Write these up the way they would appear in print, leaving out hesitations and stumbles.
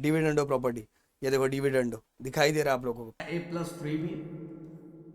Dividendo property, ये देखो dividendo दिखाई दे रहा है आप लोगों को, a+3b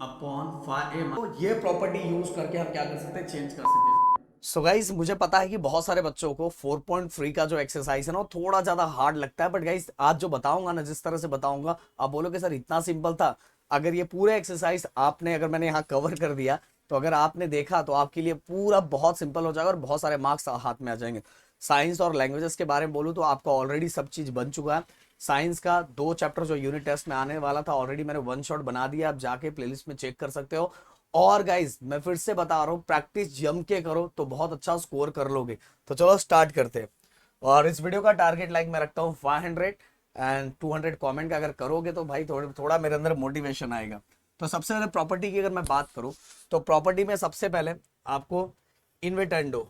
अपॉन 5a। तो ये प्रॉपर्टी यूज करके हम क्या कर सकते हैं, चेंज कर सकते हैं। सो गाइज मुझे पता है कि बहुत सारे बच्चों को 4.3 का जो एक्सरसाइज है ना वो थोड़ा ज्यादा हार्ड लगता है, बट गाइज आज जो बताऊंगा ना, जिस तरह से बताऊंगा आप बोलोगे सर इतना सिंपल था। अगर ये पूरा एक्सरसाइज आपने, अगर मैंने यहाँ कवर कर दिया तो अगर आपने देखा तो आपके लिए पूरा बहुत सिंपल हो जाएगा और बहुत सारे मार्क्स हाथ में आ जाएंगे। साइंस और लैंग्वेजेस के बारे में बोलूँ तो आपका ऑलरेडी सब चीज बन चुका है। साइंस का 2 चैप्टर जो यूनिट टेस्ट में आने वाला था ऑलरेडी मैंने वन शॉट बना दिया, आप जाके प्लेलिस्ट में चेक कर सकते हो। और गाइज मैं फिर से बता रहा हूँ, प्रैक्टिस जम के करो तो बहुत अच्छा स्कोर कर लोगे। तो चलो स्टार्ट करते हैं। और इस वीडियो का टारगेट लाइक मैं रखता हूँ 500 एंड 200 कमेंट का अगर करोगे तो भाई थोड़ा थोड़ा मेरे अंदर मोटिवेशन आएगा। तो सबसे पहले प्रॉपर्टी की अगर मैं बात करूँ तो प्रॉपर्टी में सबसे पहले आपको इन्वेटेंडो,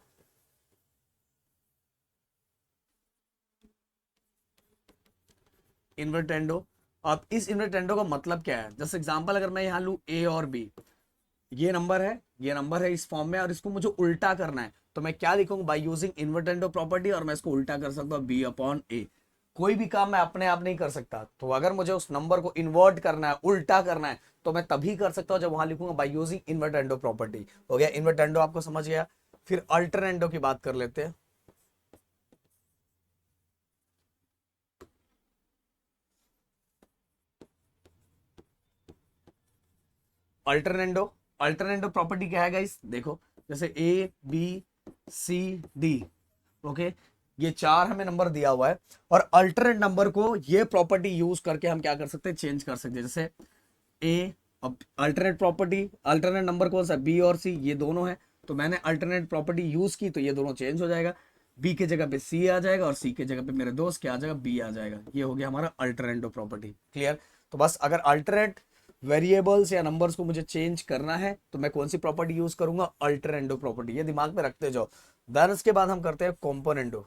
इन्वेटेंडो, अब इस इन्वेटेंडो का मतलब क्या है, जैसे एग्जांपल अगर मैं यहाँ लूँ ए और बी, ये नंबर है, ये नंबर है इस फॉर्म में और इसको मुझे उल्टा करना है तो मैं क्या लिखूंगा, बाय यूजिंग इन्वर्टेंडो प्रॉपर्टी, और मैं इसको उल्टा कर सकता हूँ बी अपॉन ए। कोई भी काम मैं अपने आप नहीं कर सकता, तो अगर मुझे उस नंबर को इन्वर्ट करना है, उल्टा करना है, तो मैं तभी कर सकता हूँ जब वहां लिखूंगा बाय यूजिंग इन्वर्टेंडो प्रॉपर्टी। हो गया इन्वर्टेंडो, आपको समझ गया। फिर अल्टरनेंडो की बात कर लेते हैं। अल्टरनेंडो, अल्टरनेंडो प्रॉपर्टी क्या है गाइस, देखो जैसे A B C D, okay, ये 4 हमें नंबर दिया हुआ है और अल्टरनेट नंबर को ये प्रॉपर्टी यूज करके हम क्या कर सकते हैं, चेंज कर सकते हैं। जैसे ए, अब अल्टरनेट प्रॉपर्टी, अल्टरनेट नंबर कौन सा, बी और सी, ये दोनों है, तो मैंने अल्टरनेट प्रॉपर्टी यूज की तो ये दोनों चेंज हो जाएगा, बी के जगह पे सी आ जाएगा और सी के जगह पे मेरे दोस्त क्या आ जाएगा, बी आ जाएगा। ये हो गया हमारा अल्टरनेट प्रॉपर्टी, क्लियर। तो बस अगर अल्टरनेट वेरिएबल्स या नंबर्स को मुझे चेंज करना है तो मैं कौन सी प्रॉपर्टी यूज करूंगा, अल्टरनेंडो प्रॉपर्टी, ये दिमाग में रखते जाओ। देन उसके बाद हम करते हैं कॉम्पोनेंडो।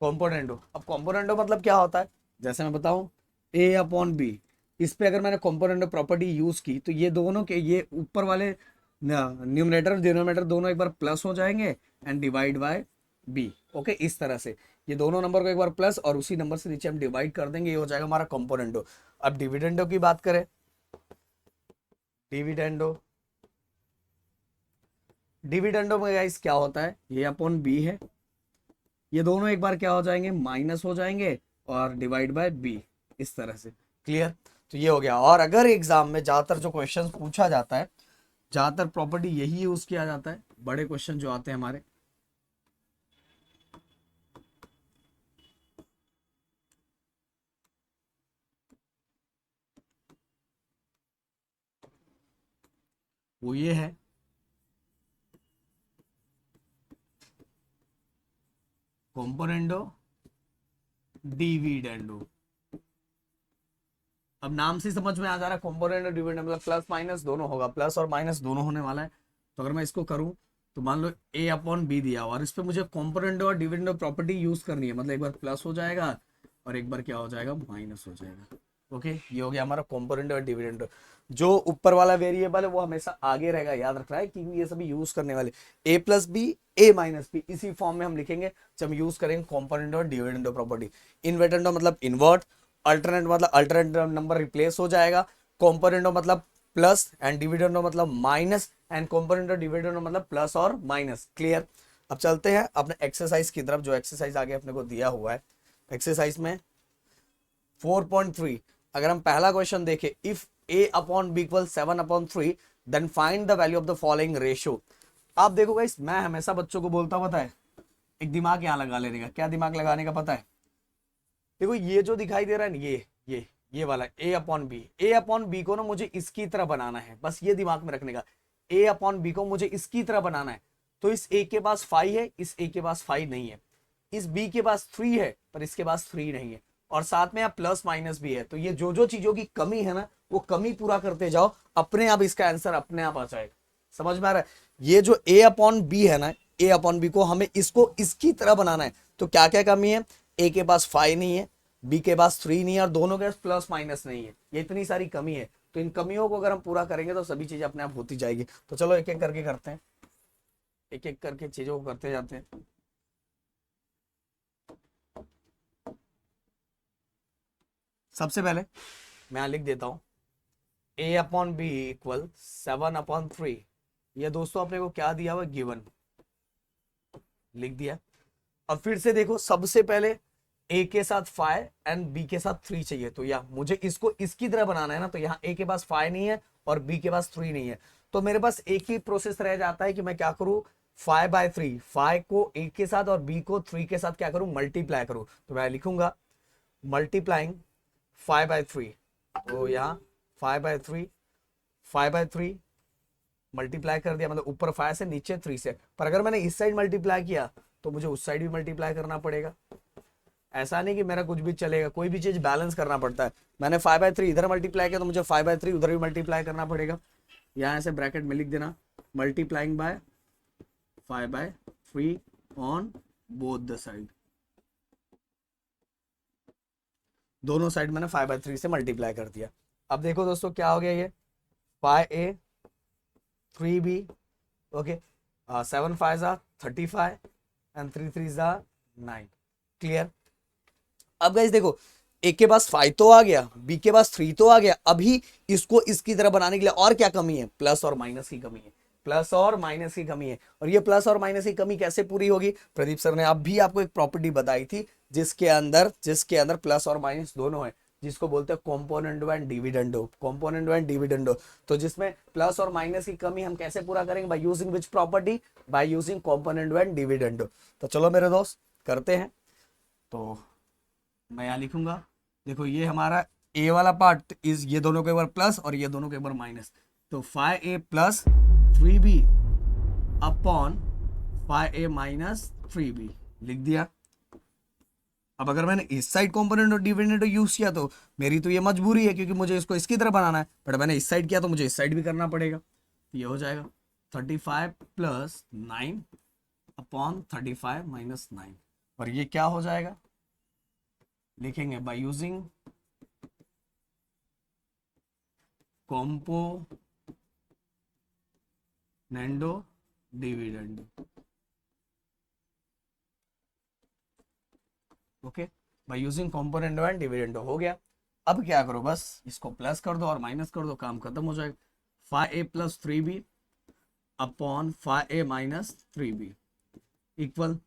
कॉम्पोनेंडो, अब कॉम्पोनेंडो मतलब क्या होता है, जैसे मैं बताऊं ए अपॉन बी, इस पे अगर मैंने कॉम्पोनेंडो प्रॉपर्टी यूज की तो ये दोनों के, ये ऊपर वाले न्यूमरेटर और डिनोमिनेटर दोनों एक बार प्लस हो जाएंगे and divide by B, okay, इस तरह से ये दोनों नंबर को एक बार प्लस और उसी नंबर से नीचे हम डिवाइड कर देंगे, ये हो जाएगा हमारा कॉम्पोनेंडो। अब डिविडेंडो की बात करें, डिविडेंडो, डिविडेंडो में गाइस क्या होता है, ये अपॉन बी है, ये दोनों एक बार क्या हो जाएंगे, माइनस हो जाएंगे और डिवाइड बाय बी, इस तरह से, क्लियर। तो ये हो गया। और अगर एग्जाम में ज्यादातर जो क्वेश्चन पूछा जाता है, ज्यादातर प्रॉपर्टी यही यूज किया जाता है, बड़े क्वेश्चन जो आते हैं हमारे, वो ये है कॉम्पोनेंडो डिविडेंडो। अब नाम से समझ में आ जा रहा है, कॉम्पोनेंट और डिविडेंड मतलब प्लस माइनस दोनों होगा, प्लस और माइनस दोनों होने वाला है। तो अगर मैं इसको करूं तो मान लो ए अपॉन बी दिया हुआ और इस पे मुझे कॉम्पोनेंट और डिविडेंड प्रॉपर्टी यूज करनी है, मतलब एक बार प्लस हो जाएगा और एक बार क्या हो जाएगा, माइनस हो जाएगा। ओके, ये हो गया हमारा कॉम्पोनेंट और डिविडेंड। जो ऊपर वाला वेरिएबल है वो हमेशा आगे रहेगा, याद रखना है, क्योंकि ये सभी यूज करने वाले ए प्लस बी, ए माइनस बी, इसी फॉर्म में हम लिखेंगे जब यूज करेंगे कॉम्पोनेंट और डिविडेंड प्रॉपर्टी। इन्वर्टेंडो मतलब इन्वर्ट, अल्टरनेट मतलब अल्टरनेट नंबर रिप्लेस हो जाएगा, कॉम्पोनेंटो मतलब प्लस एंड डिविडेंडो मतलब माइनस एंड कॉम्पोनेंटो डिविडेंडो मतलब प्लस और माइनस, क्लियर। अब चलते हैं अपने एक्सरसाइज की तरफ, जो एक्सरसाइज आगे अपने को दिया हुआ है। एक्सरसाइज में 4.3 अगर हम पहला क्वेश्चन देखें, if A upon B equal 7/3 then find the value of the following ratio. आप देखो गाइस, मैं हमेशा बच्चों को बोलता हूं, पता है, एक दिमाग यहां लगा लेने का, क्या दिमाग लगाने का पता है, देखो ये जो दिखाई दे रहा है ना, ये वाला ए अपॉन बी, ए अपॉन बी को ना मुझे इसकी तरह बनाना है, बस ये दिमाग में रखने का, ए अपॉन बी को मुझे इसकी तरह बनाना है। तो इस ए के पास 5 है, इस ए के पास 5 नहीं है, इस बी के पास 3 है पर इसके पास 3 नहीं है, और साथ में यहाँ प्लस माइनस भी है। तो ये जो जो चीजों की कमी है ना वो कमी पूरा करते जाओ, अपने आप इसका आंसर अपने आप आ जाएगा। समझ में आ रहा है, ये जो ए अपॉन बी है ना, ए अपॉन बी को हमें इसको इसकी तरह बनाना है। तो क्या क्या कमी है, ए के पास 5 नहीं है, बी के पास 3 नहीं है और दोनों के पास प्लस माइनस नहीं है, ये इतनी सारी कमी है। तो इन कमियों को अगर हम पूरा करेंगे तो सभी चीजें अपने आप होती जाएगी। तो चलो एक एक करके करते हैं, एक एक करके चीजों को करते जाते हैं। सबसे पहले मैं यहाँ लिख देता हूं a अपॉन बी इक्वल 7/3। ये दोस्तों अपने को क्या दिया हुआ, गिवन, लिख दिया। अब फिर से देखो, सबसे पहले ए के साथ 5 एंड बी के साथ 3 चाहिए, तो या मुझे इसको इसकी तरह बनाना है ना, तो यहाँ ए के पास 5 नहीं है और बी के पास 3 नहीं है, तो मेरे पास एक ही प्रोसेस रह जाता है कि मैं क्या करूं, 5/3, 5 को ए के साथ और बी को 3 के साथ क्या करूं, मल्टीप्लाई करूं। तो मैं लिखूंगा मल्टीप्लाइंग 5/3, तो यहाँ 5/3, 5/3 मल्टीप्लाई कर दिया, मतलब ऊपर 5 से नीचे 3 से। पर अगर मैंने इस साइड मल्टीप्लाई किया तो मुझे उस साइड भी मल्टीप्लाई करना पड़ेगा। ऐसा नहीं कि मेरा कुछ भी चलेगा, कोई भी चीज बैलेंस करना पड़ता है। मैंने 5/3 इधर मल्टीप्लाई किया तो मुझे 5/3 उधर भी मल्टीप्लाई करना पड़ेगा। यहाँ से ब्रैकेट में लिख देना multiplying by 5/3 on both the side. दोनों साइड मैंने 5/3 से मल्टीप्लाई कर दिया। अब देखो दोस्तों क्या हो गया, ये 5a 3b, okay, 7 5 35 and 3 3 9। Clear. अब गाइस देखो, ए के पास 5 तो आ गया, बी के पास 3 तो आ गया, अभी इसको इसकी तरह बनाने के लिए और क्या कमी है, प्लस और माइनस की कमी है, प्लस और माइनस की कमी है। और ये प्लस और माइनस की कमी कैसे पूरी होगी, प्रदीप सर ने अभी आपको एक प्रॉपर्टी बताई थी जिसके अंदर प्लस और माइनस दोनों है, जिसको बोलते हैं componendo and dividendo, componendo and dividendo. तो जिसमें प्लस और माइनस की कमी हम कैसे पूरा करेंगे, by using which property, by using componendo and dividendo. तो चलो मेरे दोस्त करते हैं। तो मैं यहाँ लिखूंगा, देखो ये हमारा ए वाला पार्ट इज, ये दोनों के ऊपर प्लस और ये दोनों के ऊपर माइनस, तो 5a plus 3b upon 5a minus 3b लिख दिया। अब अगर मैंने इस साइड कंपोनेंट और डिविडेंड यूज किया तो मेरी तो ये मजबूरी है क्योंकि मुझे इसको इसकी तरह बनाना है, बट मैंने इस साइड किया तो मुझे इस साइड भी करना पड़ेगा। तो ये हो जाएगा 35 प्लस 9 अपॉन 35 माइनस 9, और ये क्या हो जाएगा, लिखेंगे by using componendo dividendo. Okay, by using componendo and dividendo हो गया। अब क्या करो, बस इसको प्लस कर दो और माइनस कर दो, काम खत्म हो जाएगा। 5a plus 3b upon 5a minus 3b equal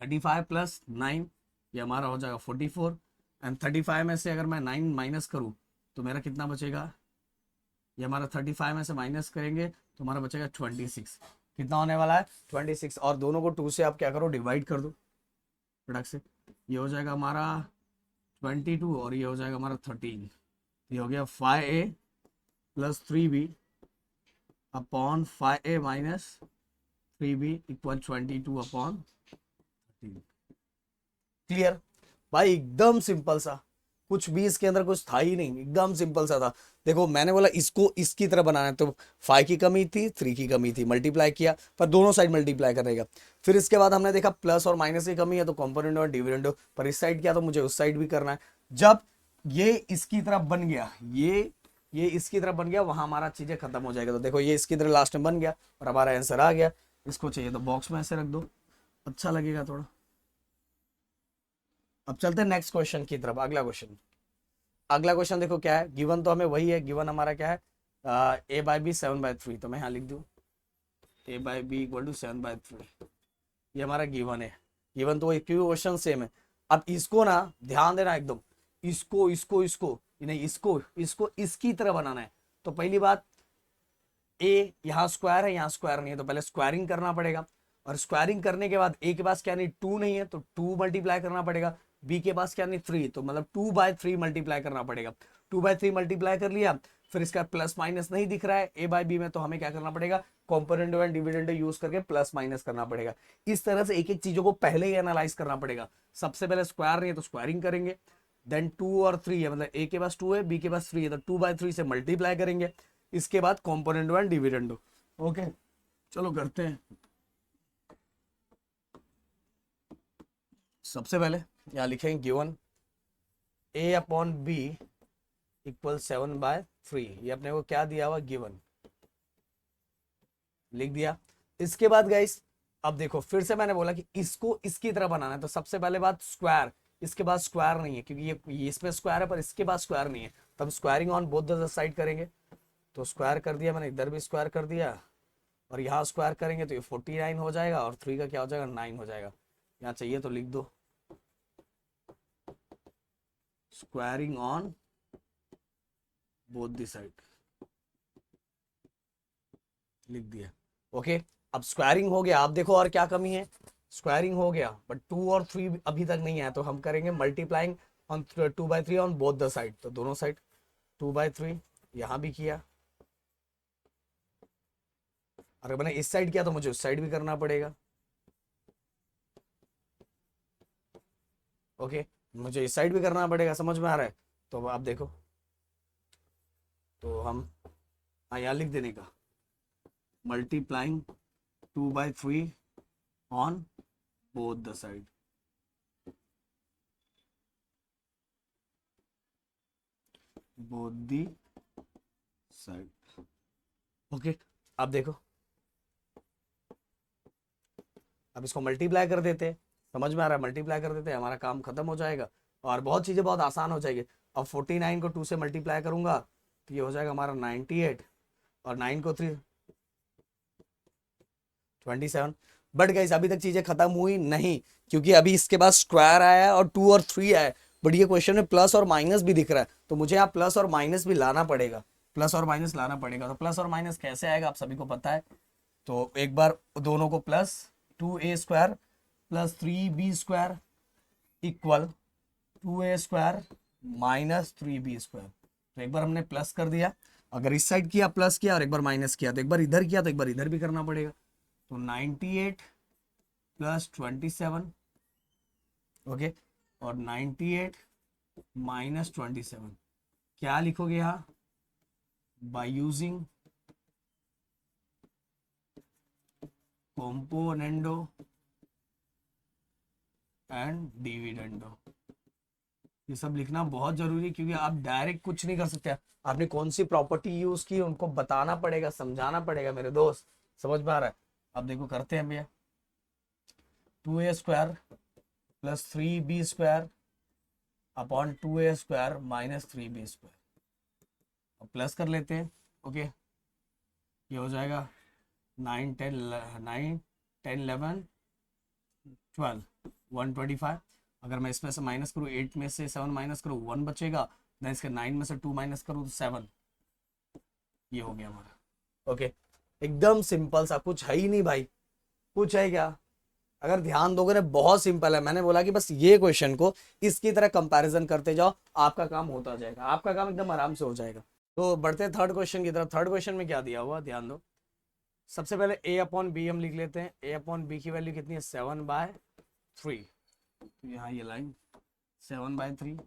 35 plus 9, ये हमारा हो जाएगा 44, एंड 35 में से अगर मैं 9 माइनस करूँ तो मेरा कितना बचेगा, ये हमारा 35 में से माइनस करेंगे तो हमारा बचेगा 26। कितना होने वाला है, 26, और दोनों को 2 से आप क्या करो, डिवाइड कर दो प्रोडक्ट से। ये हो जाएगा हमारा 22 और ये हो जाएगा हमारा 13। ये हो गया 5a plus 3b upon 5a minus 3b equal 22 upon 13। Clear भाई, एकदम सिंपल सा, कुछ भी इसके अंदर कुछ था ही नहीं, एकदम सिंपल सा था। देखो मैंने बोला इसको इसकी तरह बनाना है, तो 5 की कमी थी, 3 की कमी थी, मल्टीप्लाई किया, पर दोनों साइड मल्टीप्लाई करेगा। फिर इसके बाद हमने देखा प्लस और माइनस की कमी है तो कॉम्पोनेंट और डिविडेंडो, पर इस साइड किया तो मुझे उस साइड भी करना है। जब ये इसकी तरफ बन गया, ये इसकी तरफ बन गया, वहां हमारा चीजें खत्म हो जाएगा। तो देखो ये इसकी तरह लास्ट में बन गया और हमारा आंसर आ गया। इसको चाहिए तो बॉक्स में ऐसे रख दो, अच्छा लगेगा थोड़ा। अब चलते हैं नेक्स्ट क्वेश्चन की तरफ। अगला क्वेश्चन देखो क्या है, गिवन तो हमें वही है, गिवन हमारा क्या है, a बाई बी 7/3, तो मैं यहाँ लिख दूँ a by B equal to 7/3, ये हमारा गिवन है। गिवन तो क्वेश्चन सेम है। अब इसको ना ध्यान देना एकदम, इसको नहीं, इसको इसकी तरह बनाना है। तो पहली बात, ए यहाँ स्क्वायर है, यहाँ स्क्वायर नहीं है, तो पहले स्क्वायरिंग करना पड़ेगा, और स्क्वायरिंग करने के बाद ए के पास क्या नहीं 2 नहीं है तो 2 मल्टीप्लाई करना पड़ेगा, बी के पास क्या नहीं 3, तो मतलब 2/3 मल्टीप्लाई करना पड़ेगा। 2/3 मल्टीप्लाई कर लिया, फिर इसका प्लस माइनस नहीं दिख रहा है ए बाई बी में, तो हमें क्या करना पड़ेगा, कॉम्पोनेंडो एंड डिविडेंडो यूज करके प्लस माइनस करना पड़ेगा। इस तरह से एक एक चीजों को पहले ही एनालाइज करना पड़ेगा। सबसे पहले स्क्वायर नहीं है तो स्क्वायरिंग करेंगे, देन 2 और 3 है, मतलब ए के पास 2 है, बी के पास 3 है, तो 2/3 से मल्टीप्लाई करेंगे, इसके बाद कॉम्पोनेंडो एंड डिविडेंडो। ओके चलो करते हैं। सबसे पहले यहाँ लिखेंगे given a upon B equal 7/3। ये अपने को क्या दिया हुआ, गिवन, लिख दिया। इसके बाद गाइस अब देखो फिर से मैंने बोला कि इसको इसकी तरह बनाना है, तो सबसे पहले बात स्क्वायर, इसके बाद स्क्वायर नहीं है क्योंकि ये इसमें स्क्वायर है पर इसके बाद स्क्वायर नहीं है, तब squaring on both the side करेंगे। तो स्क्वायर कर दिया मैंने, इधर भी स्क्वायर कर दिया और यहाँ स्क्वायर करेंगे तो ये 49 हो जाएगा और 3 का क्या हो जाएगा, 9 हो जाएगा। यहाँ चाहिए तो लिख दो squaring on both the side, लिख दिया। ओके, अब स्क्वायरिंग हो गया। आप देखो और क्या कमी है, स्क्वायरिंग हो गया बट 2 और 3 अभी तक नहीं है, तो हम करेंगे multiplying on 2/3 on both the side, तो दोनों साइड 2/3। यहां भी किया, अगर मैंने इस साइड किया तो मुझे उस साइड भी करना पड़ेगा। ओके, मुझे इस साइड भी करना पड़ेगा, समझ में आ रहा है। तो आप देखो, तो हम यहाँ लिख देने का multiplying 2/3 on both the side, both the side. Okay, अब देखो, अब इसको मल्टीप्लाई कर देते हैं, समझ में आ रहा है, मल्टीप्लाई कर देते हैं, हमारा काम खत्म हो जाएगा और बहुत चीजें बहुत आसान हो जाएगी। अब 49 को 2 से मल्टीप्लाई करूंगा तो ये हो जाएगा हमारा 98 और 9 को 3 27। बट गाइस अभी तक चीजें खत्म हुई नहीं, क्योंकि अभी इसके बाद स्क्वायर आया है और 2 और 3 आया है, बट ये क्वेश्चन में प्लस और माइनस भी दिख रहा है, तो मुझे यहाँ प्लस और माइनस भी लाना पड़ेगा, प्लस और माइनस लाना पड़ेगा। तो प्लस और माइनस कैसे आएगा आप सभी को पता है, तो एक बार दोनों को plus 2a² plus 3b² equal 2a² minus 3b²। तो एक बार हमने प्लस कर दिया, अगर इस साइड किया प्लस किया और एक बार माइनस किया, तो एक बार इधर किया तो एक बार इधर भी करना पड़ेगा। तो 98 प्लस 27, ओके, और 98 माइनस 27 क्या लिखोगे यहाँ, by using componendo and dividendo. ये सब लिखना बहुत जरूरी है क्योंकि आप डायरेक्ट कुछ नहीं कर सकते, आपने कौन सी प्रॉपर्टी यूज की उनको बताना पड़ेगा, समझाना पड़ेगा मेरे दोस्त, समझ में आ रहा है। अब देखो करते हैं भैया, 2a² plus 3b² upon 2a² minus 3b², अब प्लस कर लेते हैं। ओके, ये हो जाएगा 9 10 11 12 125। अगर मैं इसमें से माइनस करूँ, 8 में से 7 माइनस करूँ 1 बचेगा, देन इसके 9 में से 2 माइनस करूँ तो 7, ये हो गया हमारा। ओके, एकदम सिंपल सा, कुछ है ही नहीं भाई, कुछ है क्या, अगर ध्यान दोगे ना बहुत सिंपल है। मैंने बोला कि बस ये क्वेश्चन को इसकी तरह कंपैरिजन करते जाओ, आपका काम होता जाएगा, आपका काम एकदम आराम से हो जाएगा। तो बढ़ते हैं थर्ड क्वेश्चन की तरफ। थर्ड क्वेश्चन में क्या दिया हुआ ध्यान दो, सबसे पहले a/b हम लिख लेते हैं। a/b की वैल्यू कितनी है, 7/3। तो यहाँ ये लाइन 7/3।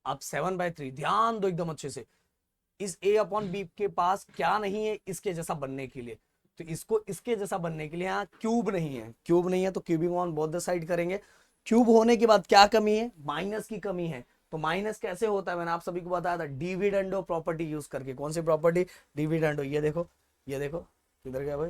अब 7/3 ध्यान दो एकदम अच्छे से, इस a/b के पास क्या नहीं है इसके जैसा बनने के लिए, तो इसको इसके जैसा बनने के लिए यहाँ क्यूब नहीं है, क्यूब नहीं है तो cubing on both the side करेंगे। क्यूब होने के बाद क्या कमी है, माइनस की कमी है। तो माइनस कैसे होता है, मैंने आप सभी को बताया था डिविडेंडो प्रॉपर्टी यूज करके। कौन सी प्रॉपर्टी, डिविडेंडो, ये देखो, ये देखो किधर गया भाई,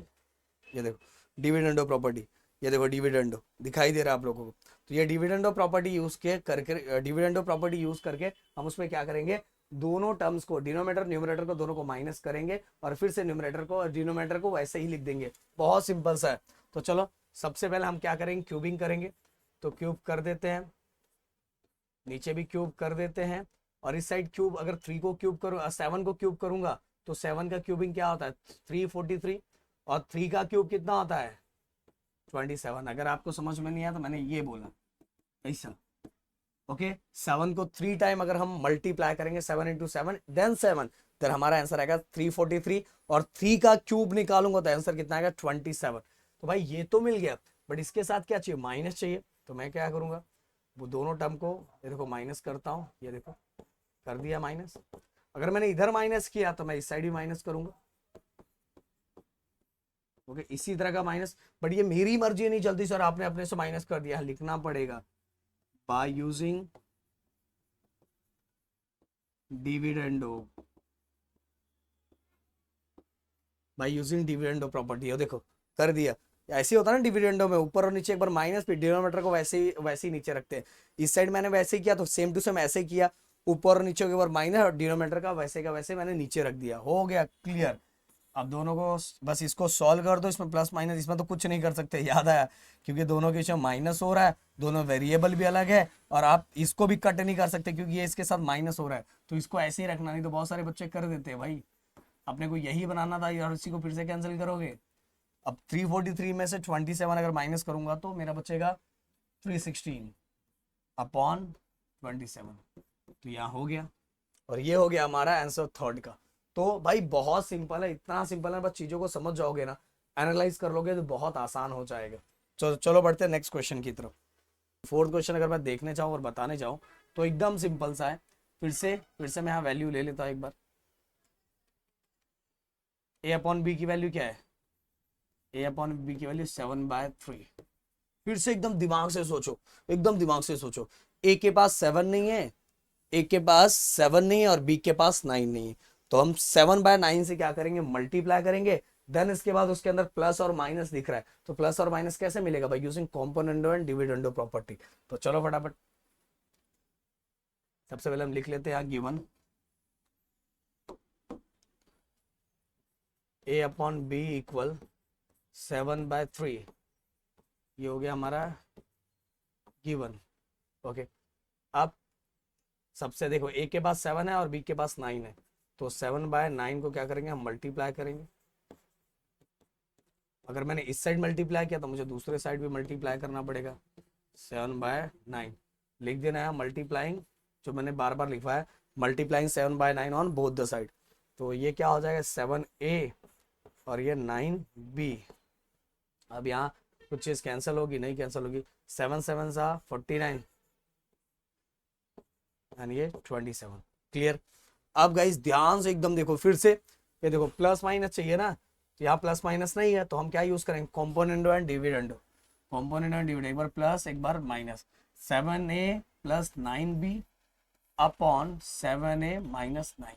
ये देखो डिविडेंडो प्रॉपर्टी, ये देखो डिविडेंडो दिखाई दे रहा है आप लोगों को। तो ये डिविडेंडो प्रॉपर्टी यूज के करके, डिविडेंडो प्रॉपर्टी यूज करके हम उसमें क्या करेंगे, दोनों टर्म्स को, डिनोमिनेटर न्यूमरेटर को दोनों को माइनस करेंगे और फिर से न्यूमरेटर को और डिनोमिनेटर को वैसे ही लिख देंगे। बहुत सिंपल सा है। तो चलो सबसे पहले हम क्या करेंगे, क्यूबिंग करेंगे। तो क्यूब कर देते हैं, नीचे भी क्यूब कर देते हैं, और इस साइड क्यूब, अगर 3 को क्यूब करूँ, 7 को क्यूब करूंगा तो 7 का क्यूबिंग क्या होता है, 343, और 3 का क्यूब कितना होता है, 27। अगर आपको समझ में नहीं आया तो मैंने ये बोला ऐसा। ओके, 7 को 3 टाइम अगर हम मल्टीप्लाई करेंगे, 7 इंटू 7 देन 7, तो हमारा आंसर आएगा 343, और 3 का क्यूब निकालूंगा तो आंसर कितना आएगा, 27। तो भाई ये तो मिल गया, बट इसके साथ क्या चाहिए, माइनस चाहिए। तो मैं क्या करूंगा, वो दोनों टर्म को ये देखो माइनस करता हूँ, ये देखो कर दिया माइनस। अगर मैंने इधर माइनस किया तो मैं इस साइड भी माइनस करूंगा। ओके, इसी तरह का माइनस, बट ये मेरी मर्जी नहीं चलती सर, आपने अपने से माइनस कर दिया, लिखना पड़ेगा बाय यूजिंग डिविडेंडो भाई यूजिंग डिविडेंडो प्रॉपर्टी, हो देखो कर दिया। ऐसे ही होता है ना डिविडेंडो में, ऊपर और नीचे एक बार माइनस, फिर डिनोमिनेटर को वैसे ही नीचे रखते हैं। इस साइड मैंने वैसे ही किया तो सेम टू सेम ऐसे ही किया, ऊपर और नीचे के बार माइनस और डिनोमिनेटर का वैसे मैंने नीचे रख दिया। हो गया क्लियर। अब दोनों को बस इसको सॉल्व कर दो, इसमें प्लस माइनस, इसमें तो कुछ नहीं कर सकते, याद आया, क्योंकि दोनों के बीच में माइनस हो रहा है, दोनों वेरिएबल भी अलग है, और आप इसको भी कट नहीं कर सकते क्योंकि ये इसके साथ माइनस हो रहा है, तो इसको ऐसे ही रखना, नहीं तो बहुत सारे बच्चे कर देते हैं भाई। अपने को यही बनाना था और इसी को फिर से कैंसिल करोगे। अब 343 में से 27 अगर माइनस करूंगा तो मेरा बचेगा 316 अपॉन 27, तो यहाँ हो गया। और ये हो गया हमारा आंसर थर्ड का। तो भाई बहुत सिंपल है, इतना सिंपल है, बस चीजों को समझ जाओगे ना, एनालाइज कर लोगे तो बहुत आसान हो जाएगा। चलो बढ़ते हैं नेक्स्ट क्वेश्चन की तरफ। फोर्थ क्वेश्चन अगर मैं देखने चाहूँ और बताने चाहूँ तो एकदम सिंपल सा है। फिर से मैं यहाँ वैल्यू ले लेता हूँ एक बार। ए अपॉन बी की वैल्यू क्या है? ए अपॉन बी की वैल्यू 7/3। फिर से एकदम दिमाग से सोचो, एकदम दिमाग से सोचो। ए के पास 7 नहीं है, ए के पास 7 नहीं है और बी के पास 9 नहीं है, तो हम 7/9 से क्या करेंगे? मल्टीप्लाई करेंगे। देन इसके बाद उसके अंदर प्लस और माइनस दिख रहा है, तो प्लस और माइनस कैसे मिलेगा भाई? Using componendo and dividendo property. तो चलो फटाफट सबसे पहले हम लिख लेते हैं गिवन ए अपॉन बी इक्वल 7/3, ये हो गया हमारा गिवन। ओके, अब सबसे देखो ए के पास 7 है और बी के पास 9 है, तो 7/9 को क्या करेंगे? हम मल्टीप्लाई करेंगे। अगर मैंने इस साइड मल्टीप्लाई किया तो मुझे दूसरे साइड भी मल्टीप्लाई करना पड़ेगा। 7/9 लिख देना है मल्टीप्लाइंग, जो मैंने बार बार लिखा है, multiplying 7/9 on both the side. तो ये क्या हो जाएगा? 7a और ये 9b। अब यहाँ कुछ चीज कैंसिल होगी? नहीं कैंसिल होगी। 7 7 49 एंड ये 27। क्लियर। अब गाइस ध्यान से एकदम देखो, फिर से ये देखो प्लस माइनस चाहिए ना, तो यहाँ प्लस माइनस नहीं है, तो हम क्या यूज करेंगे? Componendo and dividendo. Componendo and dividendo, एक बार प्लस एक बार minus. 7a plus 9b upon 7a minus 9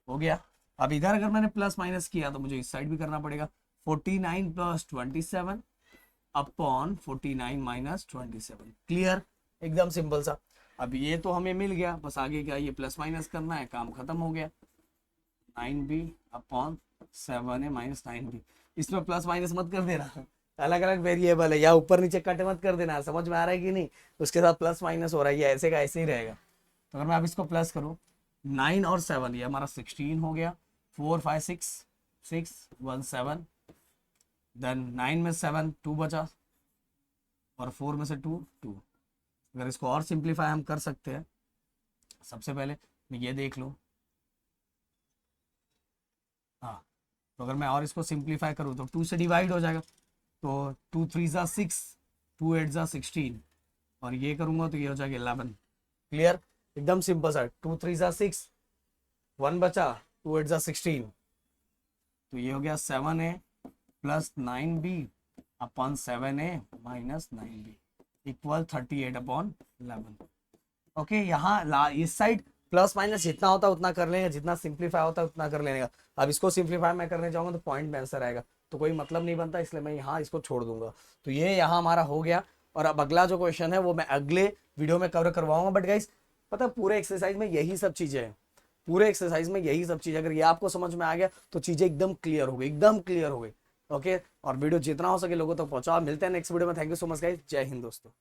हो गया। अब इधर अगर मैंने प्लस माइनस किया तो मुझे इस साइड भी करना पड़ेगा। 49 प्लस 27 अपॉन 49 माइनस 27। क्लियर, एकदम सिंपल सा। अब ये तो हमें मिल गया, बस आगे क्या ये प्लस माइनस करना है, काम खत्म हो गया। 9b upon 7a minus 9b। इसमें प्लस माइनस मत कर देना, अलग अलग वेरिएबल है, या ऊपर नीचे कट मत कर देना। समझ में आ रहा है कि नहीं? उसके साथ प्लस माइनस हो रहा है, ये ऐसे का ऐसे ही रहेगा। तो अगर मैं अब इसको प्लस करूँ, 9 और 7, ये हमारा 16 हो गया। 4 5 6 6 1 7, देन 9 में 7 2 बचा, और 4 में से 2 2। अगर इसको और सिंप्लीफाई हम कर सकते हैं, सबसे पहले मैं ये देख लूँ। हाँ, तो अगर मैं और इसको सिंप्लीफाई करूँ तो 2 से डिवाइड हो जाएगा, तो 2 3 6, 2 8 16, और ये करूँगा तो ये हो जाएगा 11। क्लियर, एकदम सिंपल सा। 2 3 6, 1 बचा, 2 8 16, तो ये हो गया 7a plus 9b upon 7a minus 9b equal 38 upon 11। Okay, यहाँ इस साइड प्लस माइनस जितना होता है उतना कर लेंगे, जितना सिंप्लीफाई होता है उतना कर लेने का। अब इसको सिंप्लीफाई मैं करने जाऊंगा तो पॉइंट में आंसर आएगा, तो कोई मतलब नहीं बनता, इसलिए मैं यहाँ इसको छोड़ दूंगा। तो ये यहाँ हमारा हो गया। और अब अगला जो क्वेश्चन है वो मैं अगले वीडियो में कवर करवाऊंगा। बट गाइस पता है पूरे एक्सरसाइज में यही सब चीजें हैं, पूरे एक्सरसाइज में यही सब चीजें, अगर ये आपको समझ में आ गया तो चीजें एकदम क्लियर हो गई, एकदम क्लियर हो गई। ओके, और वीडियो जितना हो सके लोगों तक पहुंचाओ। मिलते हैं नेक्स्ट वीडियो में। Thank you so much guys, जय हिंद दोस्तों।